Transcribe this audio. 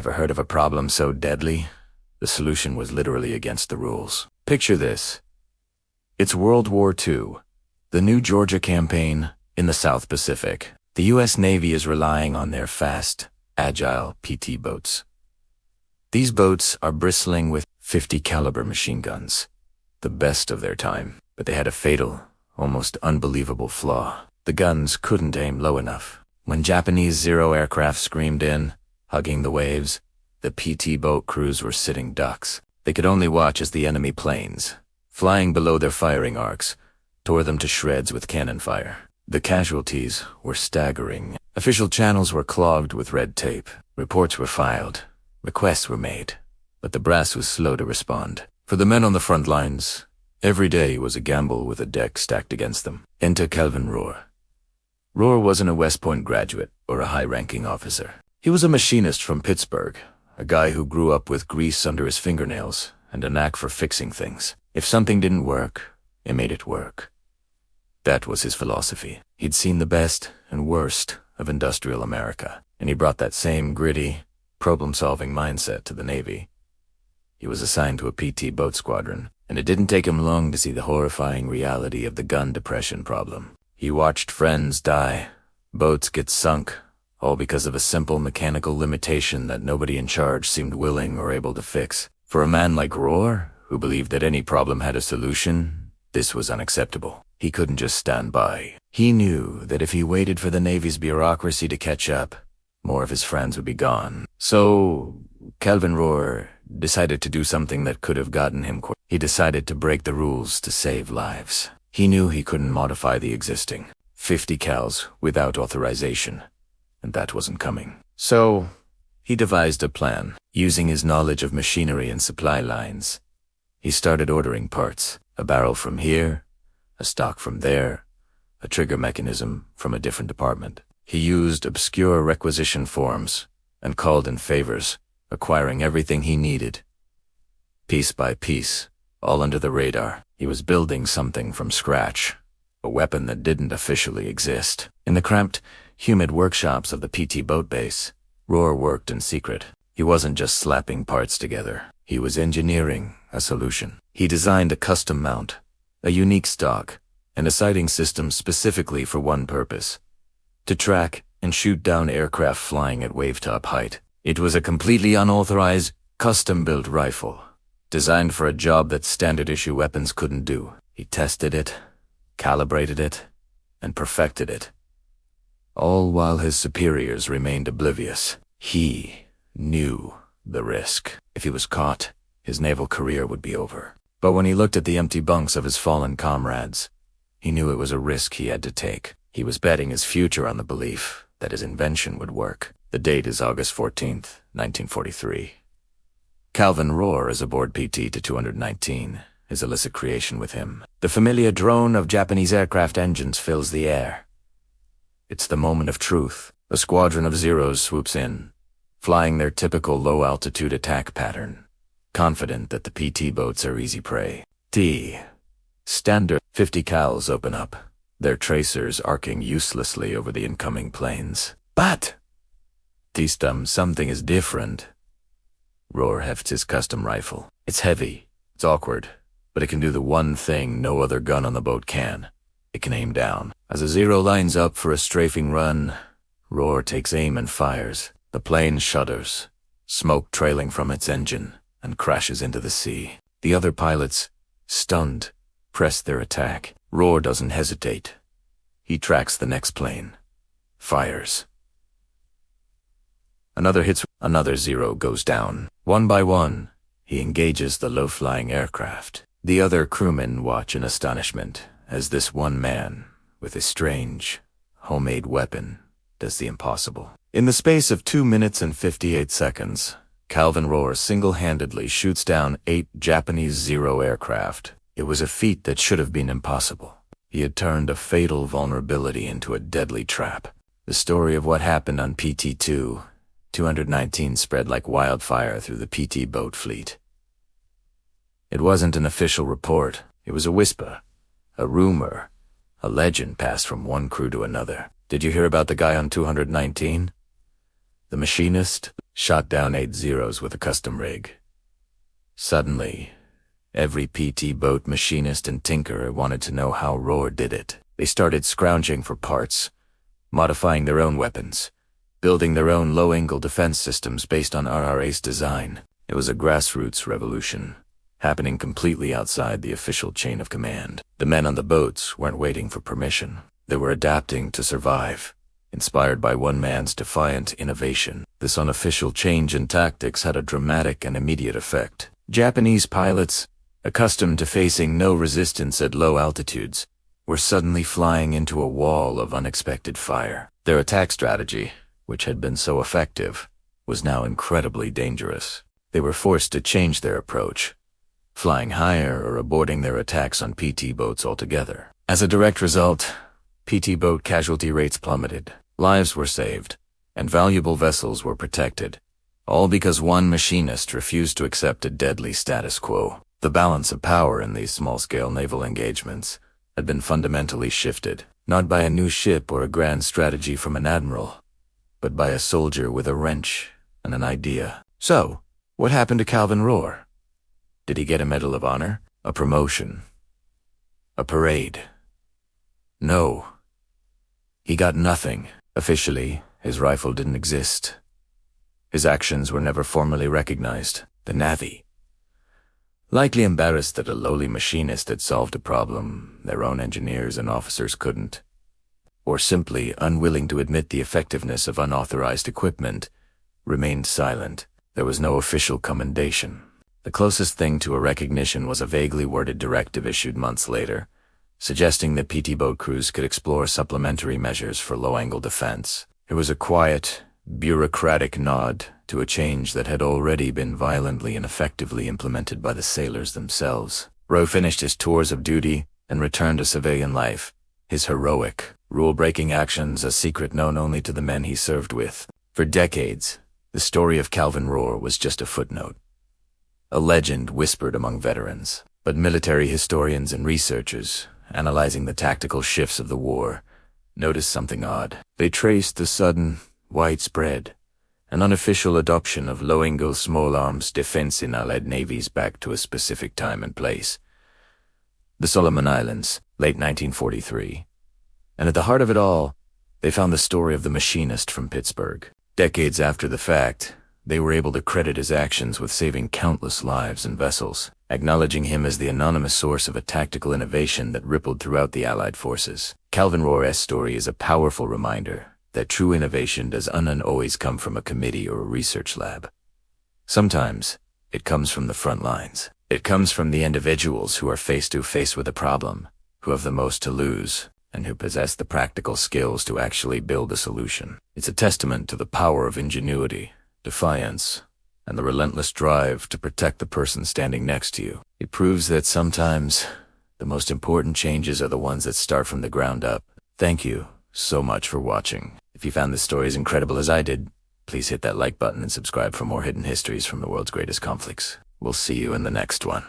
Ever heard of a problem so deadly? The solution was literally against the rules. Picture this. It's World War II, the new Georgia campaign in the South Pacific. The U.S. Navy is relying on their fast, agile PT boats. These boats are bristling with .50 caliber machine guns, the best of their time. But they had a fatal, almost unbelievable flaw. The guns couldn't aim low enough. When Japanese Zero aircraft screamed in, hugging the waves, the PT boat crews were sitting ducks. They could only watch as the enemy planes, flying below their firing arcs, tore them to shreds with cannon fire. The casualties were staggering. Official channels were clogged with red tape. Reports were filed. Requests were made. But the brass was slow to respond. For the men on the front lines, every day was a gamble with a deck stacked against them. Enter Calvin Rohr. Rohr wasn't a West Point graduate or a high-ranking officer. He was a machinist from Pittsburgh, a guy who grew up with grease under his fingernails and a knack for fixing things. If something didn't work, he made it work. That was his philosophy. He'd seen the best and worst of industrial America, and he brought that same gritty, problem-solving mindset to the Navy. He was assigned to a PT boat squadron, and it didn't take him long to see the horrifying reality of the gun depression problem. He watched friends die, boats get sunk, all because of a simple mechanical limitation that nobody in charge seemed willing or able to fix. For a man like Rohr, who believed that any problem had a solution, this was unacceptable. He couldn't just stand by. He knew that if he waited for the Navy's bureaucracy to catch up, more of his friends would be gone. So, Calvin Rohr decided to do something that could have gotten him quit. He decided to break the rules to save lives. He knew he couldn't modify the existing .50 cals without authorization, and that wasn't coming. So, he devised a plan. Using his knowledge of machinery and supply lines, he started ordering parts. A barrel from here, a stock from there, a trigger mechanism from a different department. He used obscure requisition forms and called in favors, acquiring everything he needed. Piece by piece, all under the radar, he was building something from scratch, a weapon that didn't officially exist. In the cramped, humid workshops of the PT boat base, Rohr worked in secret. He wasn't just slapping parts together. He was engineering a solution. He designed a custom mount, a unique stock, and a sighting system specifically for one purpose: to track and shoot down aircraft flying at wavetop height. It was a completely unauthorized, custom-built rifle, designed for a job that standard-issue weapons couldn't do. He tested it, calibrated it, and perfected it, all while his superiors remained oblivious. He knew the risk. If he was caught, his naval career would be over. But when he looked at the empty bunks of his fallen comrades, he knew it was a risk he had to take. He was betting his future on the belief that his invention would work. The date is August 14th, 1943. Calvin Rohr is aboard PT to 219, his illicit creation with him. The familiar drone of Japanese aircraft engines fills the air. It's the moment of truth. A squadron of Zeros swoops in, flying their typical low-altitude attack pattern, confident that the PT boats are easy prey. Standard .50 cals open up, their tracers arcing uselessly over the incoming planes. But something is different. Rohr hefts his custom rifle. It's heavy, it's awkward, but it can do the one thing no other gun on the boat can. It can aim down. As a Zero lines up for a strafing run, Rohr takes aim and fires. The plane shudders, smoke trailing from its engine, and crashes into the sea. The other pilots, stunned, press their attack. Rohr doesn't hesitate. He tracks the next plane, fires. Another hits, another Zero goes down. One by one, he engages the low-flying aircraft. The other crewmen watch in astonishment as this one man, with his strange, homemade weapon, does the impossible. In the space of 2 minutes and 58 seconds, Calvin Rohr single-handedly shoots down 8 Japanese Zero aircraft. It was a feat that should have been impossible. He had turned a fatal vulnerability into a deadly trap. The story of what happened on PT-2, 219 spread like wildfire through the PT boat fleet. It wasn't an official report. It was a whisper, a rumor, a legend passed from one crew to another. Did you hear about the guy on 219? The Machinist shot down 8 Zeros with a custom rig. Suddenly, every PT boat machinist and tinkerer wanted to know how Rohr did it. They started scrounging for parts, modifying their own weapons, building their own low-angle defense systems based on RRA's design. It was a grassroots revolution, happening completely outside the official chain of command. The men on the boats weren't waiting for permission. They were adapting to survive, inspired by one man's defiant innovation. This unofficial change in tactics had a dramatic and immediate effect. Japanese pilots, accustomed to facing no resistance at low altitudes, were suddenly flying into a wall of unexpected fire. Their attack strategy, which had been so effective, was now incredibly dangerous. They were forced to change their approach, flying higher or aborting their attacks on PT boats altogether. As a direct result, PT boat casualty rates plummeted, lives were saved, and valuable vessels were protected, all because one machinist refused to accept a deadly status quo. The balance of power in these small-scale naval engagements had been fundamentally shifted, not by a new ship or a grand strategy from an admiral, but by a soldier with a wrench and an idea. So, what happened to Calvin Rohr? Did he get a Medal of Honor? A promotion? A parade? No. He got nothing. Officially, his rifle didn't exist. His actions were never formally recognized. The Navy, likely embarrassed that a lowly machinist had solved a problem their own engineers and officers couldn't, or simply unwilling to admit the effectiveness of unauthorized equipment, remained silent. There was no official commendation. The closest thing to a recognition was a vaguely worded directive issued months later, suggesting that PT boat crews could explore supplementary measures for low-angle defense. It was a quiet, bureaucratic nod to a change that had already been violently and effectively implemented by the sailors themselves. Rohr finished his tours of duty and returned to civilian life, his heroic, rule-breaking actions a secret known only to the men he served with. For decades, the story of Calvin Rohr was just a footnote, a legend whispered among veterans. But military historians and researchers, analyzing the tactical shifts of the war, noticed something odd. They traced the sudden, widespread, and unofficial adoption of low-angle small-arms defense in Allied navies back to a specific time and place. The Solomon Islands, late 1943. And at the heart of it all, they found the story of the Machinist from Pittsburgh. Decades after the fact, they were able to credit his actions with saving countless lives and vessels, acknowledging him as the anonymous source of a tactical innovation that rippled throughout the Allied forces. Calvin Rohr's story is a powerful reminder that true innovation doesn't always come from a committee or a research lab. Sometimes, it comes from the front lines. It comes from the individuals who are face to face with a problem, who have the most to lose, and who possess the practical skills to actually build a solution. It's a testament to the power of ingenuity, defiance, and the relentless drive to protect the person standing next to you. It proves that sometimes the most important changes are the ones that start from the ground up. Thank you so much for watching. If you found this story as incredible as I did, please hit that like button and subscribe for more hidden histories from the world's greatest conflicts. We'll see you in the next one.